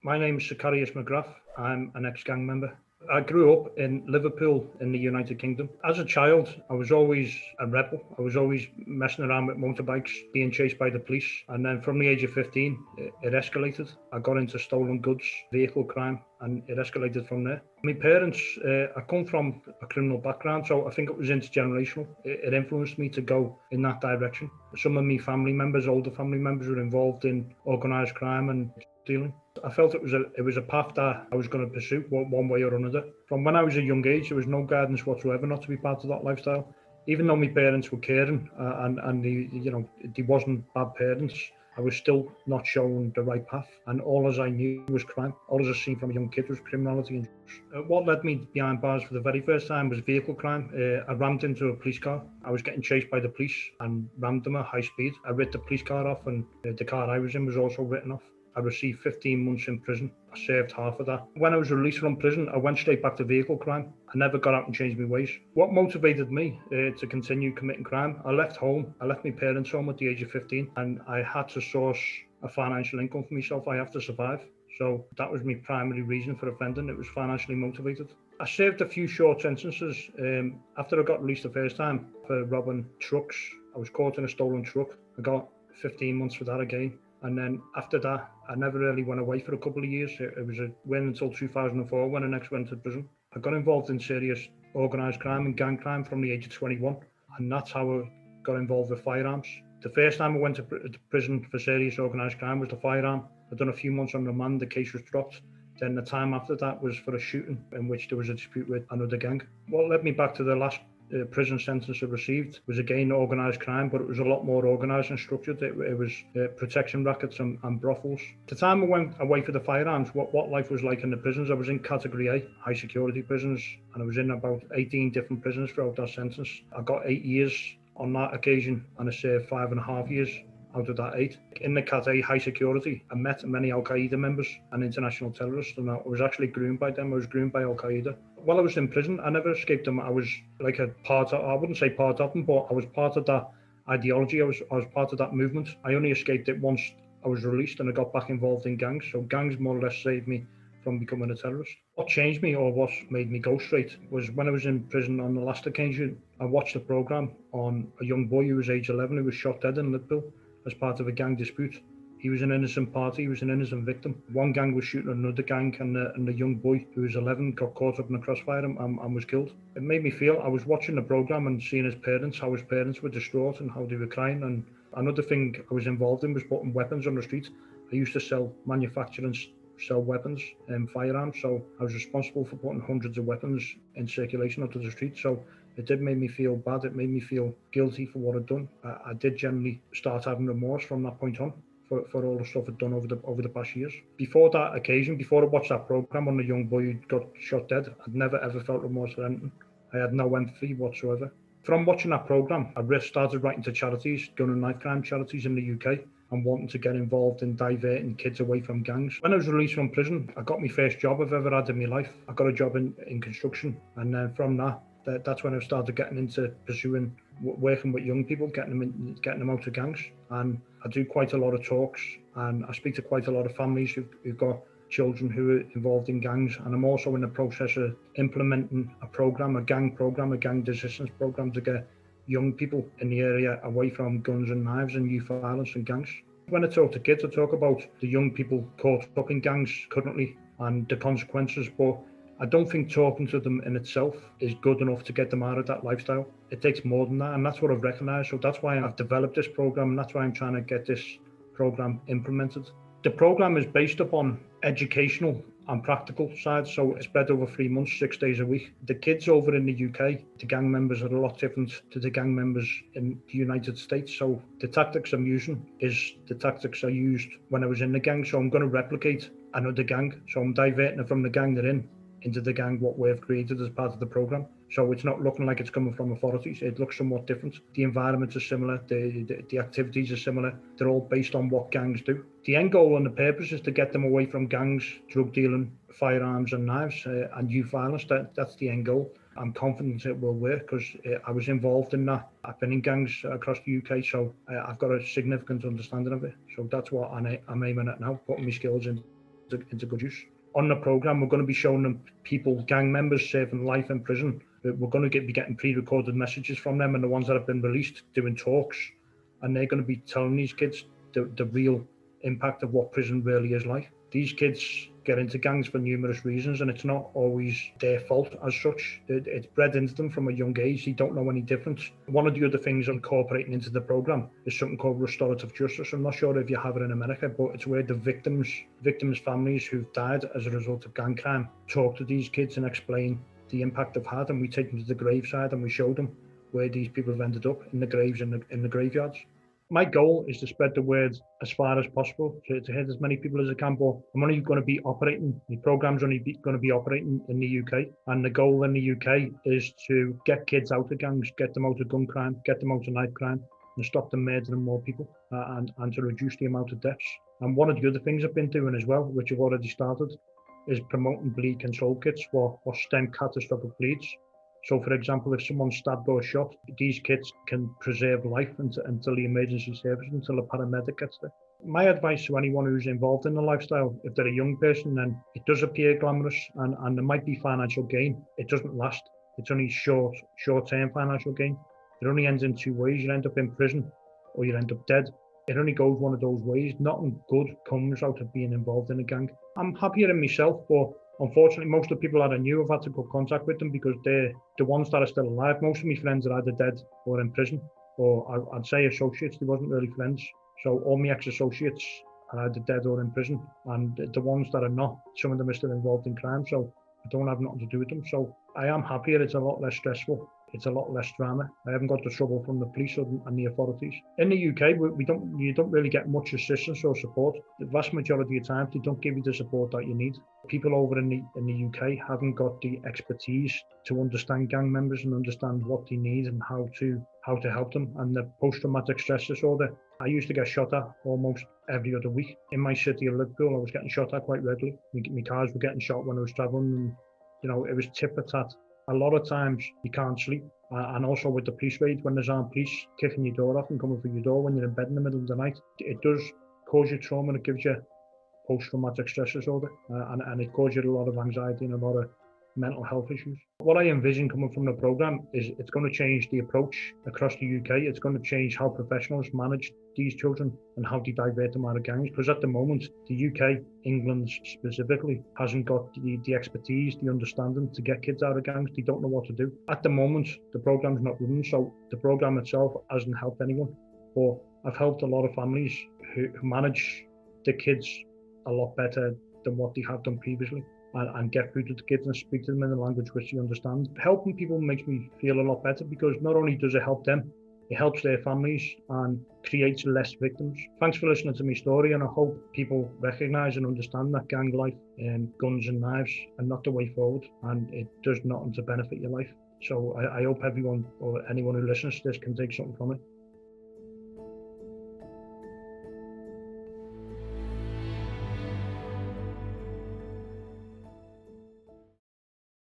My name is Sicarius McGrath. I'm an ex-gang member. I grew up in Liverpool in the United Kingdom. As a child, I was always a rebel. I was always messing around with motorbikes, being chased by the police. And then from the age of 15, it escalated. I got into stolen goods, vehicle crime, and it escalated from there. My parents, I come from a criminal background, so I think it was intergenerational. It influenced me to go in that direction. Some of my family members, older family members, were involved in organised crime and dealing. I felt it was a path that I was going to pursue one way or another. From when I was a young age, there was no guidance whatsoever not to be part of that lifestyle. Even though my parents were caring and they wasn't bad parents, I was still not shown the right path. And all as I knew was crime. All as I seen from a young kid was criminality and drugs. What led me behind bars for the very first time was vehicle crime. I rammed into a police car. I was getting chased by the police and rammed them at high speed. I ripped the police car off, and the car I was in was also written off. I received 15 months in prison. I served half of that. When I was released from prison, I went straight back to vehicle crime. I never got out and changed my ways. What motivated me to continue committing crime? I left home. I left my parents' home at the age of 15, and I had to source a financial income for myself. I have to survive. So that was my primary reason for offending. It was financially motivated. I served a few short sentences after I got released the first time for robbing trucks. I was caught in a stolen truck. I got 15 months for that again. And then after that, I never really went away for a couple of years. It was a win until 2004 when I next went to prison. I got involved in serious organised crime and gang crime from the age of 21. And that's how I got involved with firearms. The first time I went to prison for serious organised crime was the firearm. I'd done a few months on remand, the case was dropped. Then the time after that was for a shooting in which there was a dispute with another gang. What led me back to the last prison sentence I received was again organised crime, but it was a lot more organised and structured. It was protection rackets and brothels. The time I went away for the firearms, what life was like in the prisons, I was in category A, high security prisons, and I was in about 18 different prisons throughout that sentence. I got 8 years on that occasion, and I served 5.5 years out of that 8. In the Cat A high security, I met many Al-Qaeda members and international terrorists, and I was actually groomed by them. I was groomed by Al-Qaeda. While I was in prison, I never escaped them. I was like a part of, I wouldn't say part of them, but I was part of that ideology. I was part of that movement. I only escaped it once I was released and I got back involved in gangs. So gangs more or less saved me from becoming a terrorist. What changed me, or what made me go straight, was when I was in prison on the last occasion, I watched a programme on a young boy who was age 11 who was shot dead in Liverpool as part of a gang dispute. He was an innocent party, he was an innocent victim. One gang was shooting another gang, and the young boy who was 11 got caught up in a crossfire and was killed. It made me feel, I was watching the programme and seeing his parents, how his parents were distraught and how they were crying. And another thing I was involved in was putting weapons on the street. I used to manufacture and sell weapons and firearms, so I was responsible for putting hundreds of weapons in circulation onto the street. So it did make me feel bad. It made me feel guilty for what I'd done. I did generally start having remorse from that point on for all the stuff I'd done over the past years. Before that occasion, before I watched that programme on the young boy who got shot dead, I'd never ever felt remorse for anything. I had no empathy whatsoever. From watching that programme, I started writing to charities, gun and knife crime charities in the UK, and wanting to get involved in diverting kids away from gangs. When I was released from prison, I got my first job I've ever had in my life. I got a job in construction, and then from that's when I started getting into pursuing working with young people, getting them out of gangs. And I do quite a lot of talks, and I speak to quite a lot of families who've got children who are involved in gangs. And I'm also in the process of implementing a gang resistance program to get young people in the area away from guns and knives and youth violence and gangs. When I talk to kids, I talk about the young people caught up in gangs currently and the consequences, but I don't think talking to them in itself is good enough to get them out of that lifestyle. It takes more than that, and that's what I've recognised. So that's why I've developed this programme, and that's why I'm trying to get this programme implemented. The programme is based upon educational and practical sides, so it's spread over 3 months, 6 days a week. The kids over in the UK, the gang members are a lot different to the gang members in the United States. So the tactics I'm using is the tactics I used when I was in the gang. So I'm going to replicate another gang. So I'm diverting it from the gang they're in into the gang what we've created as part of the programme. So it's not looking like it's coming from authorities. It looks somewhat different. The environments are similar. The activities are similar. They're all based on what gangs do. The end goal and the purpose is to get them away from gangs, drug dealing, firearms and knives, and youth violence. That's the end goal. I'm confident it will work because I was involved in that. I've been in gangs across the UK, so I've got a significant understanding of it. So that's what I'm aiming at now, putting my skills in. into good use. On the programme, we're going to be showing them people, gang members serving life in prison. We're going to be getting pre-recorded messages from them, and the ones that have been released doing talks, and they're going to be telling these kids the real impact of what prison really is like. These kids get into gangs for numerous reasons, and it's not always their fault as such. It's bred into them from a young age. They don't know any difference. One of the other things incorporating into the programme is something called restorative justice. I'm not sure if you have it in America, but it's where the victims' families who've died as a result of gang crime talk to these kids and explain the impact they've had, and we take them to the graveside and we show them where these people have ended up, in the graves, in the graveyards. My goal is to spread the word as far as possible, to hit as many people as I can, but I'm only going to be operating, the programme's only going to be operating in the UK, and the goal in the UK is to get kids out of gangs, get them out of gun crime, get them out of knife crime, and stop them murdering more people, and to reduce the amount of deaths. And one of the other things I've been doing as well, which I've already started, is promoting bleed control kits for stem catastrophic bleeds. So, for example, if someone's stabbed or shot, these kits can preserve life until the emergency service, until a paramedic gets there. My advice to anyone who's involved in the lifestyle, if they're a young person, then it does appear glamorous and there might be financial gain. It doesn't last. It's only short-term financial gain. It only ends in two ways. You end up in prison or you end up dead. It only goes one of those ways. Nothing good comes out of being involved in a gang. I'm happier in myself, but unfortunately, most of the people that I knew, I've had to cut contact with them because they're the ones that are still alive. Most of my friends are either dead or in prison, or I'd say associates. They wasn't really friends. So all my ex-associates are either dead or in prison. And the ones that are not, some of them are still involved in crime. So I don't have nothing to do with them. So I am happier. It's a lot less stressful. It's a lot less drama. I haven't got the trouble from the police and the authorities. In the UK, you don't really get much assistance or support. The vast majority of the time, they don't give you the support that you need. People over in the UK haven't got the expertise to understand gang members and understand what they need and how to help them. And the post-traumatic stress disorder, I used to get shot at almost every other week. In my city of Liverpool, I was getting shot at quite regularly. My cars were getting shot when I was travelling, and it was tit for tat. A lot of times you can't sleep, and also with the police raids, when there's armed police kicking your door off and coming for your door when you're in bed in the middle of the night, it does cause you trauma. It gives you post-traumatic stress disorder, and it causes you a lot of anxiety and a lot of mental health issues. What I envision coming from the programme is it's going to change the approach across the UK. It's going to change how professionals manage these children and how they divert them out of gangs. Because at the moment, the UK, England specifically, hasn't got the expertise, the understanding to get kids out of gangs. They don't know what to do. At the moment, the programme's not running, so the programme itself hasn't helped anyone. But I've helped a lot of families who manage the kids a lot better than what they have done previously, and get through to the kids and speak to them in the language which they understand. Helping people makes me feel a lot better because not only does it help them, it helps their families and creates less victims. Thanks for listening to my story, and I hope people recognise and understand that gang life and guns and knives are not the way forward, and it does nothing to benefit your life. So I hope everyone or anyone who listens to this can take something from it.